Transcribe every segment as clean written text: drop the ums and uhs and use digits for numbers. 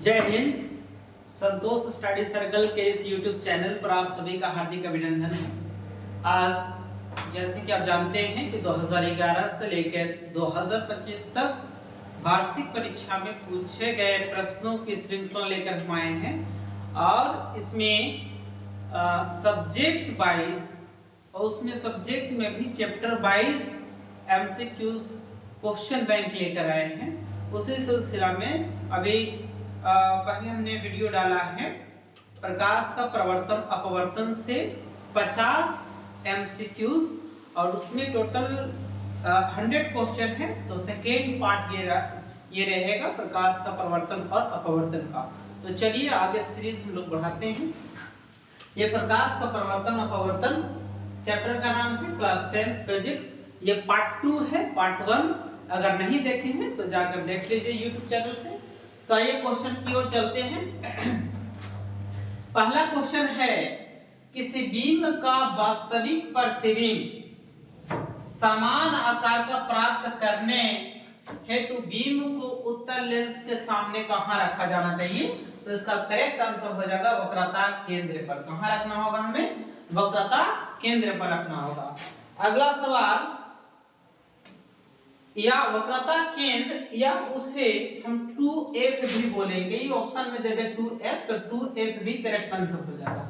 जय हिंद। संतोष study circle के इस YouTube चैनल पर आप सभी का हार्दिक अभिनंदन है। आज जैसे कि आप जानते हैं कि 2011 से लेकर 2025 तक वार्षिक परीक्षा में पूछे गए प्रश्नों की श्रृंखला लेकर हम आए हैं और इसमें सब्जेक्ट वाइज और उसमें सब्जेक्ट में भी chapter wise MCQs question bank लेकर आए हैं। उसी सिलसिला में अभी पहले हमने वीडियो डाला है प्रकाश का प्रवर्तन अपवर्तन से 50 MCQs और उसमें टोटल 100 क्वेश्चन है। तो सेकेंड पार्ट ये रहेगा प्रकाश का प्रवर्तन और अपवर्तन का। तो चलिए आगे सीरीज हम लोग बढ़ाते हैं। ये प्रकाश का प्रवर्तन अपवर्तन चैप्टर का नाम है क्लास 10 फिजिक्स। ये पार्ट 2 है। पार्ट 1 अगर नहीं देखे हैं तो जाकर देख लीजिए YouTube चैनल पे। तो आइए क्वेश्चन की ओर चलते हैं। पहला क्वेश्चन है किसी बीम का वास्तविक प्रतिबिंब समान आकार का प्राप्त करने हेतु बीम को उत्तल लेंस के सामने कहां रखा जाना चाहिए। तो इसका करेक्ट आंसर हो जाएगा वक्रता केंद्र पर। कहां रखना होगा हमें? वक्रता केंद्र पर रखना होगा। अगला सवाल या वक्रता केंद्र या उसे हम 2F भी बोलेंगे। ये ऑप्शन में दे दे 2F तो 2F भी करेक्ट आंसर हो जाएगा।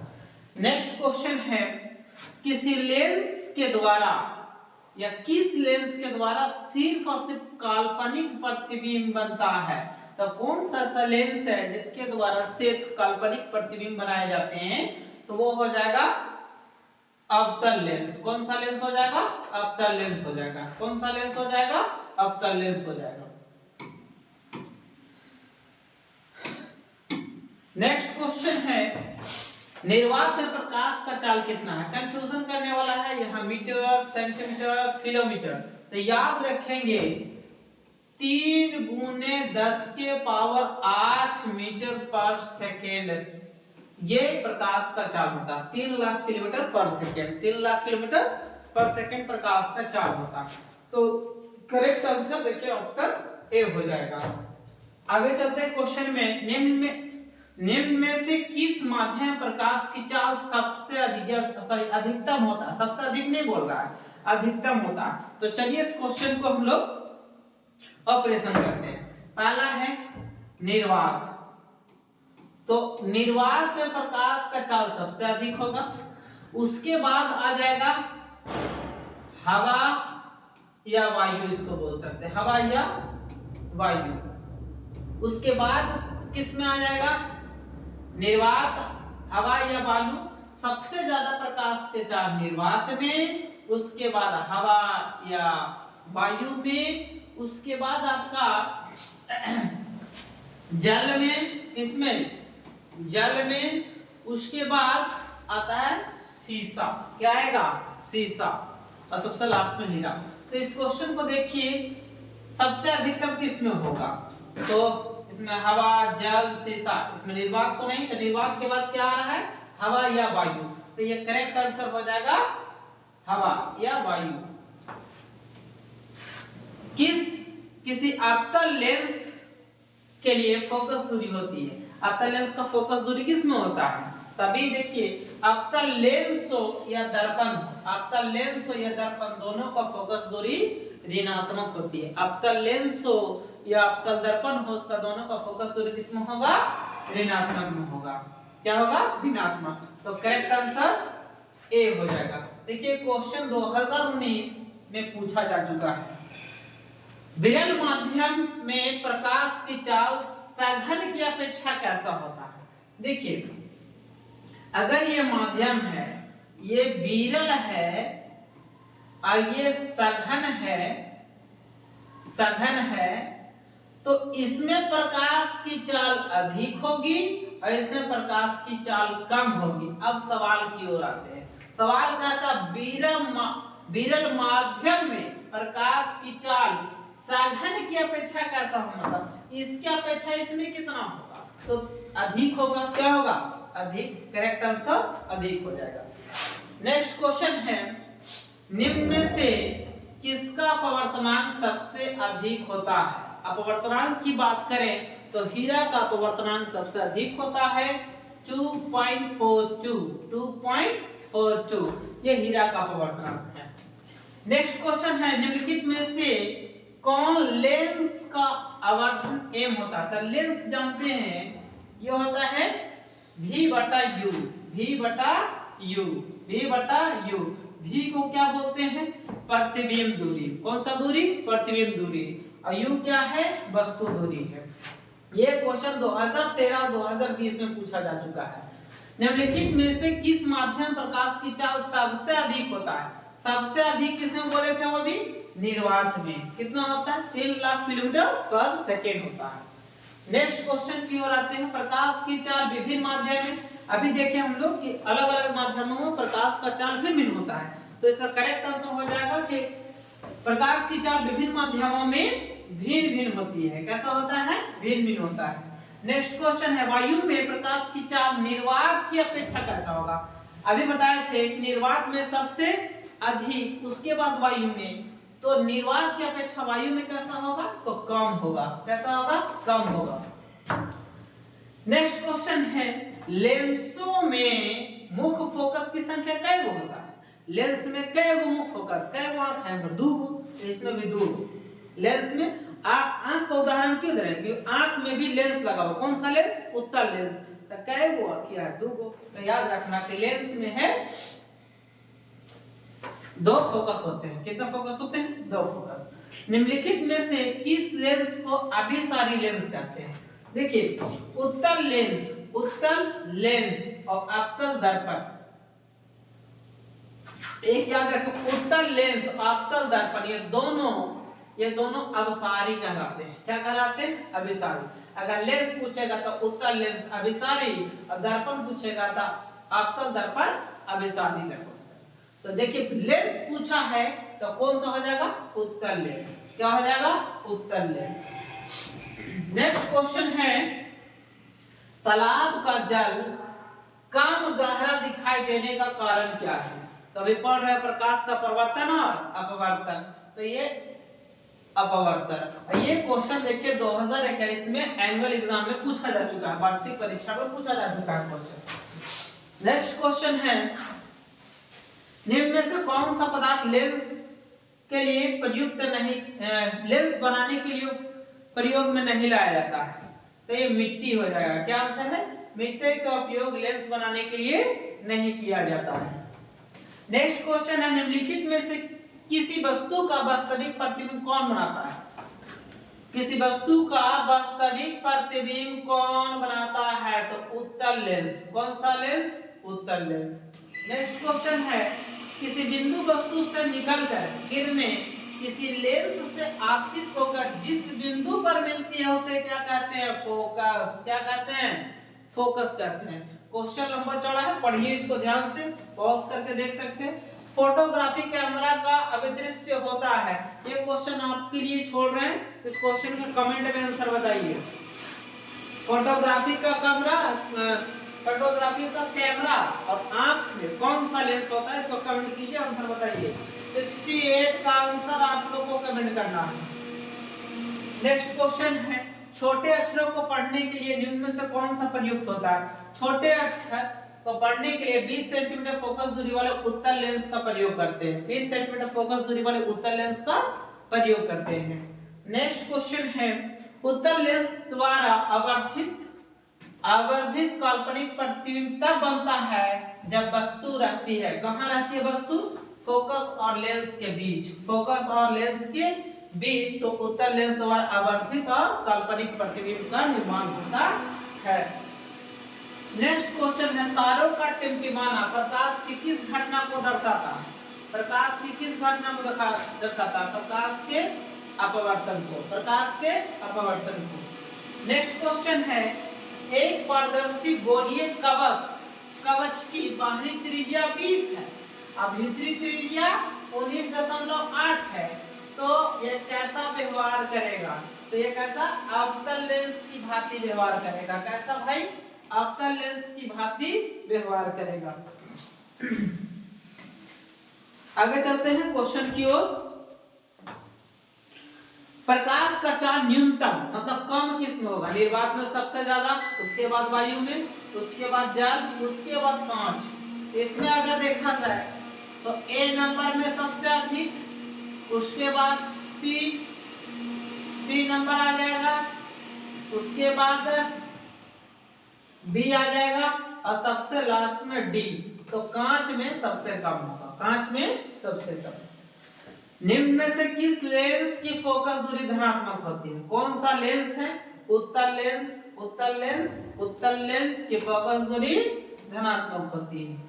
नेक्स्ट क्वेश्चन है किसी लेंस के द्वारा या किस लेंस के द्वारा सिर्फ और सिर्फ काल्पनिक प्रतिबिंब बनता है। तो कौन सा ऐसा लेंस है जिसके द्वारा सिर्फ काल्पनिक प्रतिबिंब बनाए जाते हैं? तो वो हो जाएगा अवतल लेंस। कौन सा लेंस हो जाएगा? अवतल लेंस हो जाएगा। कौन सा लेंस हो जाएगा? अवतल लेंस हो जाएगा। नेक्स्ट क्वेश्चन है निर्वात में प्रकाश का चाल कितना है। कंफ्यूजन करने वाला है यहाँ मीटर, सेंटीमीटर, किलोमीटर। तो याद रखेंगे 3 × 10⁸ मीटर पर सेकेंड ये प्रकाश का चाल होता है। 3 लाख किलोमीटर पर सेकेंड। 3 लाख किलोमीटर पर सेकेंड प्रकाश का चाल होता है। तो करेक्ट आंसर देखिए ऑप्शन ए हो जाएगा। आगे चलते हैं क्वेश्चन में। निम्न में से किस माध्यम प्रकाश की चाल सबसे अधिकतम होता है। सबसे अधिक नहीं बोल रहा है, अधिकतम होता है। तो चलिए इस क्वेश्चन को हम लोग ऑपरेशन करते हैं। पहला है निर्वात। तो निर्वात में प्रकाश का चाल सबसे अधिक होगा। उसके बाद आ जाएगा हवा या वायु, इसको बोल सकते हैं हवा या वायु। उसके बाद किस में आ जाएगा? निर्वात, हवा या वायु। सबसे ज्यादा प्रकाश के चाल निर्वात में, उसके बाद हवा या वायु में, उसके बाद आपका जल में, इसमें जल में, उसके बाद आता है सीसा। क्या आएगा? सीसा। और सबसे लास्ट में हीरा। तो इस क्वेश्चन को देखिए सबसे अधिकतम किसमें होगा। तो इसमें हवा, जल, सीसा। इसमें निर्वात तो नहीं, तो निर्वात के बाद क्या आ रहा है? हवा या वायु। तो ये करेक्ट आंसर हो जाएगा हवा या वायु। किसी अवतल लेंस के लिए फोकस दूरी होती है। अवतल लेंस का फोकस दूरी किस में होता है? तभी देखिए अवतल लेंस हो या दर्पण, अवतल लेंस हो या दर्पण दोनों का फोकस दूरी ऋणात्मक होती है। अवतल लेंस हो या अवतल दर्पण हो, उसका दोनों का फोकस दूरी किस में होगा? ऋणात्मक में होगा। क्या होगा? ऋणात्मक। तो करेक्ट आंसर ए हो जाएगा। देखिए क्वेश्चन 2019 में पूछा जा चुका है। विरल माध्यम में प्रकाश की चाल सघन की अपेक्षा कैसा होता है। देखिए अगर ये माध्यम है, ये विरल है और ये सघन है, तो इसमें प्रकाश की चाल अधिक होगी और इसमें प्रकाश की चाल कम होगी। अब सवाल की ओर आते हैं। सवाल कहता विरल माध्यम में प्रकाश की चाल सघन की अपेक्षा कैसा होगा। इसके अपेक्षा इसमें कितना होगा? तो अधिक होगा। क्या होगा? अधिक। करेक्ट आंसर अधिक हो जाएगा। नेक्स्ट क्वेश्चन है निम्न में से किसका अपवर्तनांक सबसे अधिक होता है। अपवर्तनांक की बात करें तो हीरा का अपवर्तनांक सबसे अधिक होता है 2.42 2.42 ये हीरा का अपवर्तनांक है। नेक्स्ट क्वेश्चन है निम्नलिखित में से कौन लेंस का आवर्धन m होता है। तो लेंस जानते हैं ये होता है v बटा u v बटा u v बटा u। v को क्या बोलते हैं प्रतिबिंब दूरी। कौन सा दूरी प्रतिबिंब दूरी। और u क्या है वस्तु दूरी है। ये क्वेश्चन 2013-2020 में पूछा जा चुका है। निम्नलिखित में से किस माध्यम प्रकाश की चाल सबसे अधिक होता है। सबसे अधिक किसमें बोले थे वो भी निर्वात में। कितना होता है 3 लाख किलोमीटर पर सेकेंड होता है। नेक्स्ट क्वेश्चन की ओर आते हैं प्रकाश की चाल विभिन्न माध्यम में। अभी देखें हम लोग कि अलग अलग माध्यमों में प्रकाश का चाल भिन्न होता है। तो इसका करेक्ट आंसर हो जाएगा कि प्रकाश की चाल विभिन्न माध्यमों में भिन्न होती है। कैसा होता है भिन्न होता है। नेक्स्ट क्वेश्चन है वायु में प्रकाश की चाल निर्वात की अपेक्षा कैसा होगा। अभी बताए थे कि निर्वात में सबसे अधिक उसके बाद वायु में। तो निर्वात की अपेक्षा वायु में कैसा होगा तो कम होगा। कैसा होगा कम होगा। नेक्स्ट क्वेश्चन है लेंसों में मुख्य फोकस की संख्या कै गो होता है। लेंस में कै गो मुख्य फोकस कै गो आंख है 2 गो। इसमें भी 2 गो। लेंस में आंख का उदाहरण क्यों दे रहे हैं कि आंख में भी लेंस लगा हुआ। कौन सा लेंस उत्तल लेंस। तो कै गो आंखें है 2 गो। तो याद रखना कि लेंस में है 2 फोकस होते हैं। कितने फोकस होते हैं 2 फोकस। निम्नलिखित में से किस लेंस को अभिसारी लेंस कहते हैं। देखिए उत्तल लेंस और अवतल दर्पण। एक याद रखें उत्तल लेंस और अवतल दर्पण ये दोनों अभिसारी कहलाते हैं। क्या कहलाते हैं अभिसारी। अगर लेंस पूछेगा तो उत्तल लेंस अभिसारी और दर्पण पूछेगा तो अवतल दर्पण अभिसारी दर्पण। तो देखिए लेंस पूछा है तो कौन सा हो जाएगा उत्तल लेंस। क्या हो जाएगा उत्तल लेंस। नेक्स्ट क्वेश्चन है तालाब का जल कम गहरा दिखाई देने का कारण क्या है। तो अभी पढ़ रहे प्रकाश का प्रवर्तन और अपवर्तन। तो ये अपवर्तन। ये क्वेश्चन देखिए 2021 में एनुअल एग्जाम में पूछा जा चुका है। वार्षिक परीक्षा में पूछा जा चुका है क्वेश्चन। नेक्स्ट क्वेश्चन है निम्न में से कौन सा पदार्थ लेंस के लिए प्रयुक्त नहीं लेंस बनाने के लिए प्रयोग में नहीं लाया जाता है। तो ये मिट्टी हो जाएगा। क्या आंसर है मिट्टी का उपयोग लेंस बनाने के लिए नहीं किया जाता है। नेक्स्ट क्वेश्चन है निम्नलिखित में से किसी वस्तु का वास्तविक प्रतिबिंब कौन बनाता है। किसी वस्तु का वास्तविक प्रतिबिंब कौन बनाता है तो उत्तल लेंस। कौन सा लेंस उत्तल लेंस। नेक्स्ट क्वेश्चन है किसी बिंदु वस्तु से निकलकर किरणें किसी लेंस से आपतित होकर जिस बिंदु पर मिलती है उसे क्या कहते हैं फोकस। क्या कहते हैं फोकस कहते हैं। क्वेश्चन लंबा चौड़ा है पढ़िए इसको ध्यान से पॉज करके देख सकते हैं। फोटोग्राफी कैमरा का अभिदृश्य होता है। ये क्वेश्चन आपके लिए छोड़ रहे हैं। इस क्वेश्चन का कमेंट में आंसर बताइए। फोटोग्राफी का कैमरा और आंख में कौन सा लेंस होता है इसको कमेंट कीजिए आंसर बताइए। 68 का आंसर आप लोगों को कमेंट करना है। नेक्स्ट क्वेश्चन है छोटे अक्षरों को पढ़ने के लिए निम्न में से कौन सा प्रयुक्त होता है। छोटे अक्षर को पढ़ने के लिए 20 सेंटीमीटर फोकस दूरी वाले उत्तल लेंस का प्रयोग करते हैं। 20 सेंटीमीटर फोकस दूरी वाले उत्तल लेंस का प्रयोग करते हैं। नेक्स्ट क्वेश्चन है उत्तल लेंस द्वारा आवर्धित काल्पनिक प्रतिबिंब तब बनता है जब वस्तु रहती है। कहाँ रहती है वस्तु फोकस और लेंस के बीच। फोकस और लेंस के बीच तो उत्तल लेंस द्वारा आवर्धित और काल्पनिक प्रतिबिंब का निर्माण होता है। नेक्स्ट क्वेश्चन है तारों का टिमटिमाना प्रकाश की किस घटना को दर्शाता है। प्रकाश की किस घटना को दर्शाता है प्रकाश के अपवर्तन को। प्रकाश के अपवर्तन को। नेक्स्ट क्वेश्चन है एक पारदर्शी गोलीय कवच की बाहरी त्रिज्या 20 है और भीतरी त्रिज्या 19.8 है। तो ये कैसा व्यवहार करेगा तो ये कैसा अवतल लेंस की भांति व्यवहार करेगा। कैसा भाई अवतल लेंस की भांति व्यवहार करेगा। आगे चलते हैं क्वेश्चन की ओर। प्रकाश का चार्ज न्यूनतम मतलब कम किस में होगा? निर्वात में सबसे ज्यादा, उसके बाद वायु में, उसके बाद जल, उसके बाद कांच। इसमें अगर देखा जाए तो ए नंबर में सबसे अधिक, उसके बाद सी नंबर आ जाएगा, उसके बाद बी आ जाएगा और सबसे लास्ट में डी। तो कांच में सबसे कम होगा, कांच में सबसे कम। निम्न में से किस लेंस की फोकस दूरी धनात्मक होती है? कौन सा लेंस है? उत्तल लेंस, उत्तल लेंस, उत्तल लेंस की फोकस दूरी धनात्मक होती है।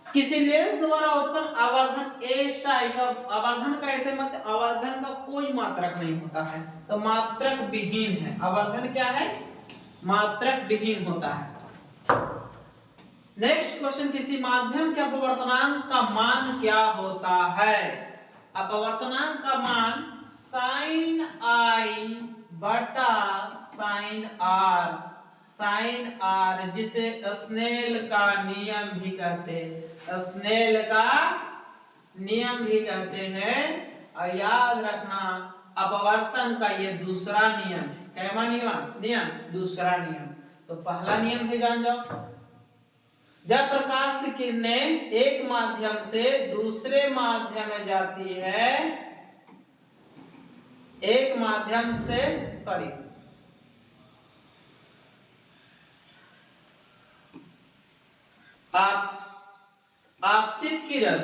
किसी लेंस द्वारा उत्पन्न आवर्धन ए साई का, आवर्धन का ऐसे मत, आवर्धन का कोई मात्रक नहीं होता है, तो मात्रक विहीन है। आवर्धन क्या है? मात्रक विहीन होता है। नेक्स्ट क्वेश्चन, किसी माध्यम के अपवर्तनांक का मान क्या होता है? अपवर्तनांक का मान sin i बटा sin r, sin r जिसे स्नेल का नियम भी कहते हैं, स्नेल का नियम भी कहते हैं। और याद रखना अपवर्तन का ये दूसरा नियम है। कैमा नियम? दूसरा नियम। तो पहला नियम भी जान जाओ। जब प्रकाश की किरणें एक माध्यम से दूसरे माध्यम में जाती है, एक माध्यम से आपतित किरण,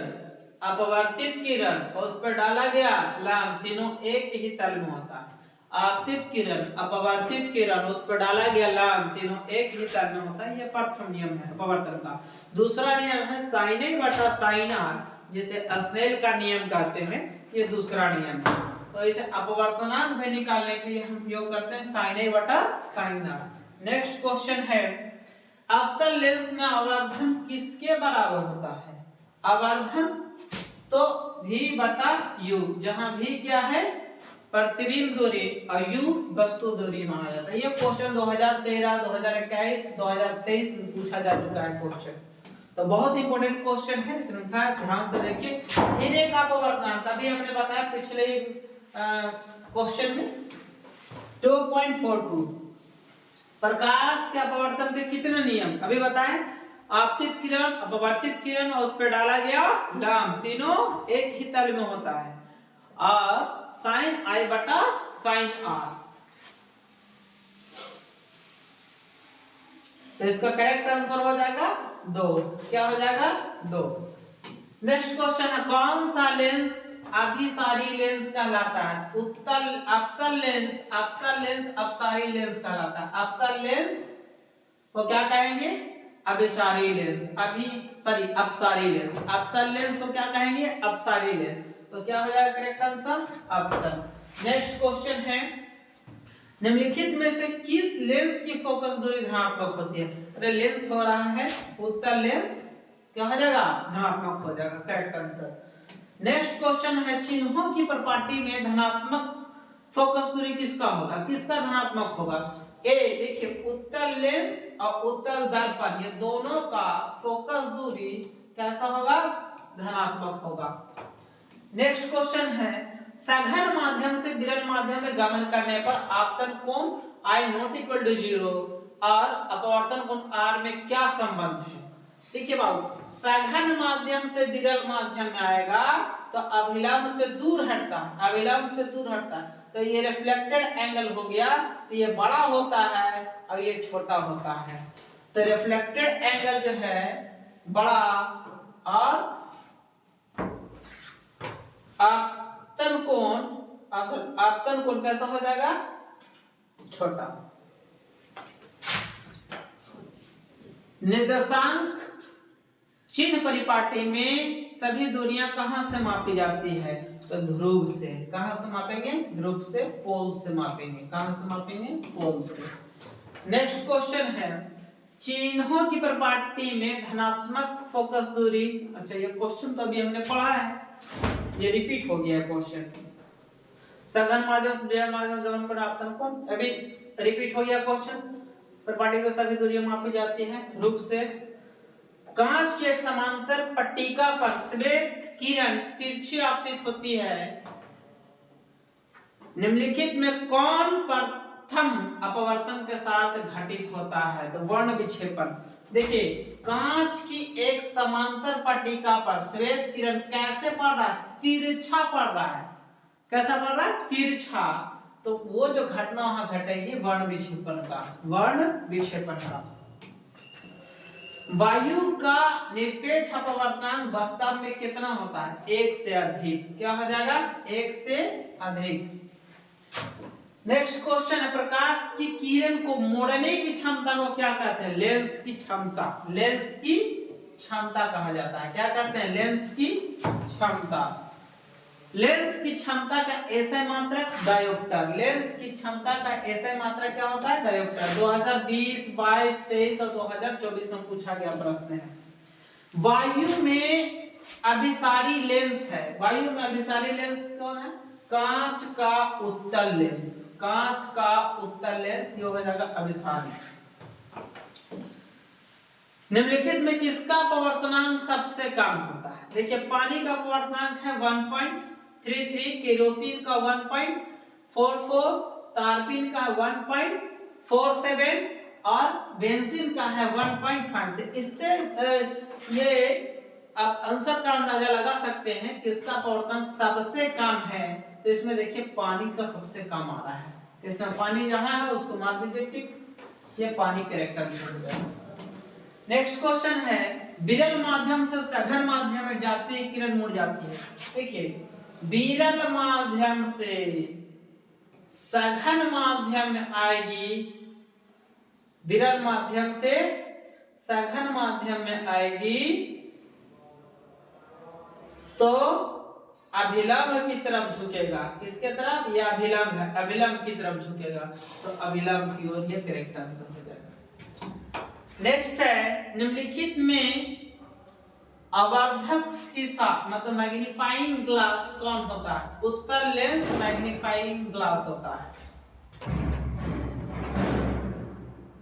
अपवर्तित किरण और उस पर डाला गया लंब, तीनों एक ही तल में होता है। आपतित किरण, अपवर्तित किरण, उस पर डाला गया लंब, तीनों एक ही तल में होता है। ये प्रथम नियम है अपवर्तन का। दूसरा नियम है sin a बटा sin r, जिसे स्नेल का नियम कहते हैं। ये दूसरा नियम है। तो इसे अपवर्तनांक में निकालने के लिए हम उपयोग करते हैं sin a बटा sin r। नेक्स्ट क्वेश्चन है, अवतल लेंस में आवर्धन किसके बराबर होता है? आवर्धन तो v बटा u, जहां v क्या है? प्रतिबिंब दूरी और u वस्तु दूरी माना जाता है। ये क्वेश्चन 2013, 2021, 2023 में पूछा जा चुका है क्वेश्चन। तो बहुत इंपॉर्टेंट क्वेश्चन है, श्रृंखला ध्यान से देखिए। हीरे का अपवर्तनांक अभी हमने बताया पिछले क्वेश्चन में 2.42। प्रकाश के अपवर्तन के कितने नियम अभी बताएं? आपतित किरण, अपवर्तित किरण और उस पर डाला गया लंब, तीनों एक ही तल में होता है। और sin i बटा sin r। तो इसका करेक्ट आंसर हो जाएगा 2। क्या हो जाएगा? 2। नेक्स्ट क्वेश्चन है, कौन सा लेंस अभिसारी लेंस कहलाता है? उत्तल, अवतल लेंस, अवतल लेंस अपसारी लेंस कहलाता है। अवतल लेंस को क्या कहेंगे? अभिसारी लेंस, अपसारी लेंस। अवतल लेंस को क्या कहेंगे? अपसारी लेंस। तो क्या हो जाएगा करेक्ट आंसर? अवतल। नेक्स्ट क्वेश्चन है, निम्नलिखित में से किस लेंस की फोकस दूरी धनात्मक होती है? अरे लेंस हो रहा है उत्तल लेंस, क्या हो जाएगा? धनात्मक हो जाएगा, करेक्ट आंसर। नेक्स्ट क्वेश्चन है, चिन्हों की प्रॉपर्टी में धनात्मक फोकस दूरी किसका होगा? किसका धनात्मक होगा? ए देखिए, उत्तल लेंस और उत्तल दर्पण, ये दोनों का फोकस दूरी कैसा होगा? धनात्मक होगा। नेक्स्ट क्वेश्चन है, सघन माध्यम से विरल माध्यम में गमन करने पर आपतन कोण I not equal to 0 और अपवर्तन कोण R में क्या संबंध है? देखिए बाबू, सघन माध्यम से विरल माध्यम में आएगा तो अभिलंब से दूर हटता है, अभिलंब से दूर हटता है, तो ये रिफ्लेक्टेड एंगल हो गया। तो ये बड़ा होता है और ये छोटा होता है। तो रिफ्लेक्टेड एंगल जो है बड़ा और आपतन कोण कैसा हो जाएगा? छोटा। निर्देशांक चिन्ह परिपाटी में सभी दूरियां कहां से मापी जाती है? तो ध्रुव से। कहां से मापेंगे? ध्रुव से, पोल से मापेंगे। कहां से मापेंगे? पोल से। नेक्स्ट क्वेश्चन है, चिन्हों की परिपाटी में धनात्मक फोकस दूरी। अच्छा, ये क्वेश्चन तो अभी हमने पढ़ा है, ये रिपीट हो गया है क्वेश्चन। सघन माध्यम से विरल माध्यम गमन पर आपतन कोण, अभी रिपीट हो गया क्वेश्चन। परिपाटी को सभी दूरियां मापी जाती है ध्रुव से। कांच की एक समांतर पट्टिका पर श्वेत किरण तिरछी आपतित होती है। निम्नलिखित में कौन प्रथम अपवर्तन के साथ घटित होता है? तो वर्ण विक्षेपण। देखिए, कांच की एक समांतर पट्टिका पर श्वेत किरण कैसे पड़ रहा है? तिरछा पड़ रहा है। कैसा पड़ रहा है? तिरछा। तो वो जो घटना वहां घटेगी वर्ण विक्षेपण का, वर्ण विक्षेपण का। वायु का निरपेक्ष अपवर्तनांक वास्तव में कितना होता है? 1 से अधिक। क्या हो जाएगा? 1 से अधिक। नेक्स्ट क्वेश्चन है, प्रकाश की किरण को मोड़ने की क्षमता को क्या कहते हैं? लेंस की क्षमता। लेंस की क्षमता कहा जाता है। क्या कहते हैं? लेंस की क्षमता। लेंस की क्षमता का एसआई मात्रक डायोप्टर। लेंस की क्षमता का एसआई मात्रक क्या होता है? डायोप्टर। 2020, 22, 23 और 2024 में पूछा गया प्रश्न है। वायु में अभिसारी लेंस है। वायु में अभिसारी लेंस कौन है? कांच का उत्तल लेंस। कांच का उत्तल लेंस ये हो जाएगा अभिसारी। निम्नलिखित में किसका अपवर्तनांक सबसे कम होता है? देखिए, पानी का अपवर्तनांक है 1.33, केरोसिन का 1.44, तारपीन का 1.47 और बेंजीन का है 1.5। तो इससे ये आप आंसर का अंदाजा लगा सकते हैं किसका अपवर्तनांक सबसे कम है। तो इसमें देखिए पानी का सबसे कम आ रहा है। तो इसमें पानी जहां है उसको मार दीजिए टिक। ये पानी कैरेक्टर में जाएगा। नेक्स्ट क्वेश्चन है, विरल माध्यम से सघन माध्यम में जाती है किरण मुड़ जाती है। देखिए, विरल माध्यम से सघन माध्यम में आएगी, विरल माध्यम से सघन माध्यम में आएगी तो अभिलंब की तरफ झुकेगा। किसके तरफ? यह अभिलंब है, अभिलंब की तरफ झुकेगा। तो अभिलंब की ओर ये करेक्ट आंसर हो जाएगा। नेक्स्ट है, निम्नलिखित में आवर्धक शीशा मतलब मैग्नीफाइंग ग्लास कौन होता है? उत्तल लेंस मैग्नीफाइंग ग्लास होता है।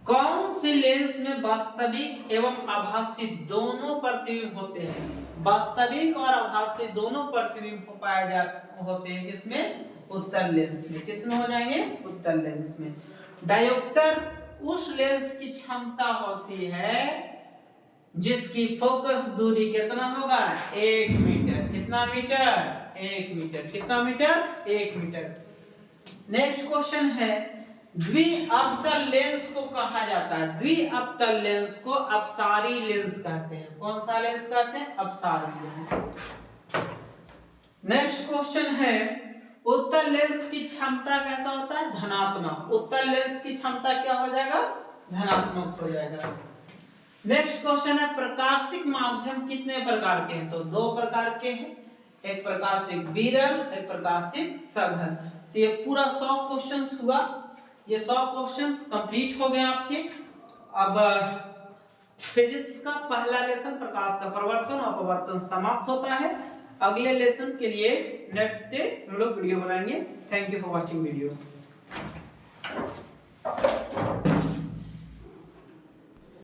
कौन सी लेंस में वास्तविक एवं आभासी दोनों प्रतिबिंब होते हैं? वास्तविक और आभासी दोनों प्रतिबिंब पाए जाते होते हैं किसमें? उत्तल लेंस में। किसमें हो जाएंगे? उत्तल लेंस में। डायोप्टर उस लेंस की क्षमता होती है जिसकी फोकस दूरी कितना होगा? 1 मीटर। कितना मीटर? 1 मीटर। कितना मीटर? 1 मीटर। नेक्स्ट क्वेश्चन है, द्विअवतल लेंस को कहा जाता है? द्विअवतल लेंस को अपसारी लेंस कहते हैं। कौन सा लेंस कहते हैं? अपसारी लेंस। नेक्स्ट क्वेश्चन है, उत्तल लेंस की क्षमता कैसा होता है? धनात्मक। उत्तल लेंस की क्षमता क्या हो जाएगा? धनात्मक हो जाएगा। नेक्स्ट क्वेश्चन है, प्रकाशिक माध्यम कितने प्रकार के हैं? तो 2 प्रकार के हैं, एक प्रकाशिक विरल, एक प्रकाशिक सघन। तो ये पूरा 100 क्वेश्चंस हुआ। ये 100 क्वेश्चंस कंप्लीट हो गए आपके। अब फिजिक्स का पहला लेसन प्रकाश का परिवर्तन और अपवर्तन समाप्त होता है। अगले लेसन के लिए नेक्स्ट डे हम लोग वीडियो बनाएंगे। Thank you for watching video.